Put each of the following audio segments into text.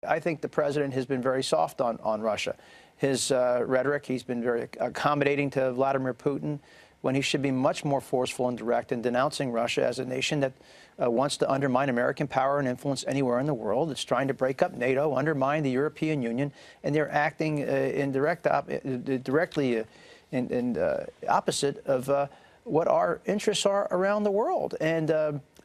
I think the president has been very soft on Russia. His rhetoric, he's been very accommodating to Vladimir Putin when he should be much more forceful and direct in denouncing Russia as a nation that wants to undermine American power and influence anywhere in the world. It's trying to break up NATO, undermine the European Union, and they're acting directly opposite of what our interests are around the world. And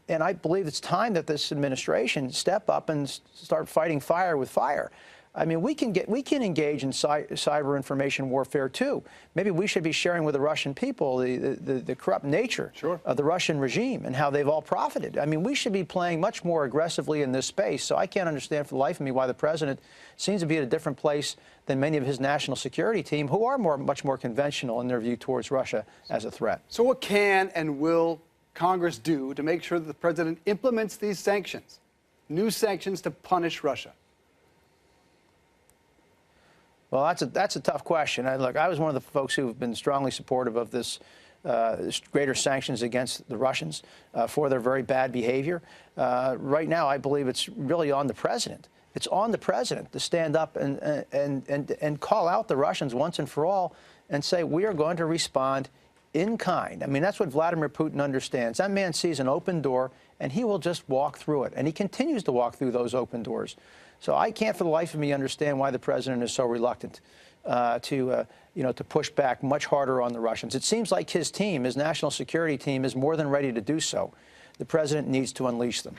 I believe it's time that this administration step up and start fighting fire with fire. I mean, we can engage in cyber information warfare too. Maybe we should be sharing with the Russian people the corrupt nature of the Russian regime and how they've all profited. I mean, we should be playing much more aggressively in this space. So I can't understand for the life of me why the president seems to be at a different place than many of his national security team, who are much more conventional in their view towards Russia as a threat. So what can and will Congress do to make sure that the president implements these sanctions, new sanctions to punish Russia? Well, that's a tough question. Look, I was one of the folks who have been strongly supportive of this greater sanctions against the Russians for their very bad behavior. Right now, I believe it's really on the president. It's on the president to stand up and call out the Russians once and for all and say, we are going to respond in kind. I mean, that's what Vladimir Putin understands. That man sees an open door, and he will just walk through it. And he continues to walk through those open doors. So I can't for the life of me understand why the president is so reluctant to push back much harder on the Russians. It seems like his team, his national security team, is more than ready to do so. The president needs to unleash them.